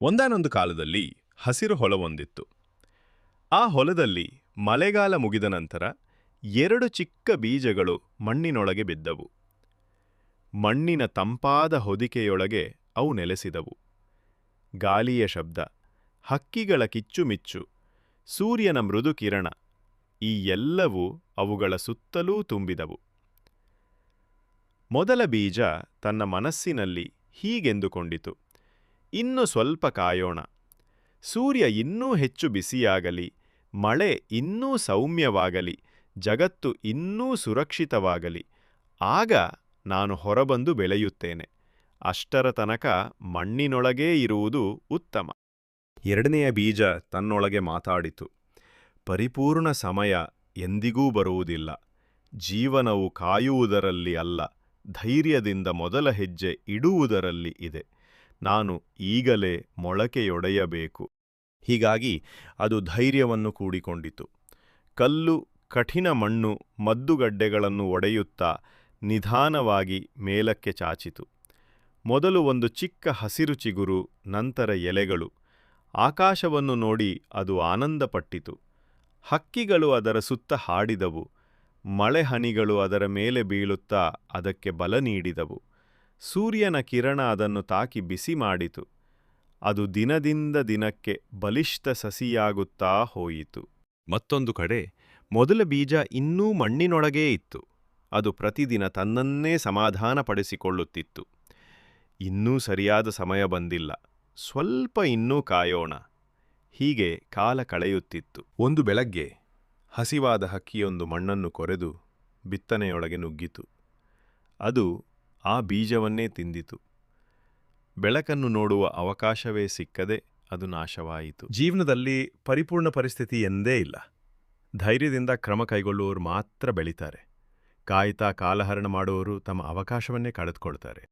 ಒಂದಾನೊಂದು ಕಾಲದಲ್ಲಿ ಹಸಿರು ಹೊಲವೊಂದಿತ್ತು. ಆ ಹೊಲದಲ್ಲಿ ಮಳೆಗಾಲ ಮುಗಿದ ನಂತರ 2 ಚಿಕ್ಕ ಬೀಜಗಳು ಮಣ್ಣಿನೊಳಗೆ ಬಿದ್ದವು. ಮಣ್ಣಿನ ತಂಪಾದ ಹೊದಿಕೆಯೊಳಗೆ ಅವು ನೆಲೆಸಿದವು. ಗಾಳಿಯ ಶಬ್ದ, ಹಕ್ಕಿಗಳ ಕಿಚ್ಚುಮಿಚ್ಚು, ಸೂರ್ಯನ ಮೃದು ಕಿರಣ, ಈ ಎಲ್ಲವೂ ಅವುಗಳ ಸುತ್ತಲೂ ತುಂಬಿದವು. ಮೊದಲ ಬೀಜ ತನ್ನ ಮನಸ್ಸಿನಲ್ಲಿ ಹೀಗೆಂದುಕೊಂಡಿತು: ಇನ್ನು ಸ್ವಲ್ಪ ಕಾಯೋಣ, ಸೂರ್ಯ ಇನ್ನೂ ಹೆಚ್ಚು ಬಿಸಿಯಾಗಲಿ, ಮಳೆ ಇನ್ನೂ ಸೌಮ್ಯವಾಗಲಿ, ಜಗತ್ತು ಇನ್ನೂ ಸುರಕ್ಷಿತವಾಗಲಿ, ಆಗ ನಾನು ಹೊರಬಂದು ಬೆಳೆಯುತ್ತೇನೆ. ಅಷ್ಟರ ತನಕ ಮಣ್ಣಿನೊಳಗೇ ಇರುವುದು ಉತ್ತಮ. ಎರಡನೆಯ ಬೀಜ ತನ್ನೊಳಗೆ ಮಾತಾಡಿತು: ಪರಿಪೂರ್ಣ ಸಮಯ ಎಂದಿಗೂ ಬರುವುದಿಲ್ಲ. ಜೀವನವು ಕಾಯುವುದರಲ್ಲಿ ಅಲ್ಲ, ಧೈರ್ಯದಿಂದ ಮೊದಲ ಹೆಜ್ಜೆ ಇಡುವುದರಲ್ಲಿ ಇದೆ. ನಾನು ಈಗಲೇ ಮೊಳಕೆಯೊಡೆಯಬೇಕು. ಹೀಗಾಗಿ ಅದು ಧೈರ್ಯವನ್ನು ಕೂಡಿಕೊಂಡಿತು. ಕಲ್ಲು, ಕಠಿಣ ಮಣ್ಣು, ಮದ್ದುಗಡ್ಡೆಗಳನ್ನು ಒಡೆಯುತ್ತಾ ನಿಧಾನವಾಗಿ ಮೇಲಕ್ಕೆ ಚಾಚಿತು. ಮೊದಲು ಒಂದು ಚಿಕ್ಕ ಹಸಿರು ಚಿಗುರು, ನಂತರ ಎಲೆಗಳು. ಆಕಾಶವನ್ನು ನೋಡಿ ಅದು ಆನಂದಪಟ್ಟಿತು. ಹಕ್ಕಿಗಳು ಅದರ ಸುತ್ತ ಹಾಡಿದವು. ಮಳೆ ಹನಿಗಳು ಅದರ ಮೇಲೆ ಬೀಳುತ್ತಾ ಅದಕ್ಕೆ ಬಲ ನೀಡಿದವು. ಸೂರ್ಯನ ಕಿರಣ ಅದನ್ನು ತಾಕಿ ಬಿಸಿ ಮಾಡಿತು. ಅದು ದಿನದಿಂದ ದಿನಕ್ಕೆ ಬಲಿಷ್ಠ ಸಸಿಯಾಗುತ್ತಾ ಹೋಯಿತು. ಮತ್ತೊಂದು ಕಡೆ ಮೊದಲ ಬೀಜ ಇನ್ನೂ ಮಣ್ಣಿನೊಳಗೇ ಇತ್ತು. ಅದು ಪ್ರತಿದಿನ ತನ್ನನ್ನೇ ಸಮಾಧಾನಪಡಿಸಿಕೊಳ್ಳುತ್ತಿತ್ತು: ಇನ್ನೂ ಸರಿಯಾದ ಸಮಯ ಬಂದಿಲ್ಲ, ಸ್ವಲ್ಪ ಇನ್ನೂ ಕಾಯೋಣ. ಹೀಗೆ ಕಾಲ ಕಳೆಯುತ್ತಿತ್ತು. ಒಂದು ಬೆಳಗ್ಗೆ ಹಸಿವಾದ ಹಕ್ಕಿಯೊಂದು ಮಣ್ಣನ್ನು ಕೊರೆದು ಬಿತ್ತನೆಯೊಳಗೆ ನುಗ್ಗಿತು. ಅದು ಆ ಬೀಜವನ್ನೇ ತಿಂದಿತು. ಬೆಳಕನ್ನು ನೋಡುವ ಅವಕಾಶವೇ ಸಿಕ್ಕದೆ ಅದು ನಾಶವಾಯಿತು. ಜೀವನದಲ್ಲಿ ಪರಿಪೂರ್ಣ ಪರಿಸ್ಥಿತಿ ಎಂದೇ ಇಲ್ಲ. ಧೈರ್ಯದಿಂದ ಕ್ರಮ ಕೈಗೊಳ್ಳುವವರು ಮಾತ್ರ ಬೆಳೀತಾರೆ. ಕಾಯ್ತಾ ಕಾಲಹರಣ ಮಾಡುವವರು ತಮ್ಮ ಅವಕಾಶವನ್ನೇ ಕಳೆದುಕೊಳ್ತಾರೆ.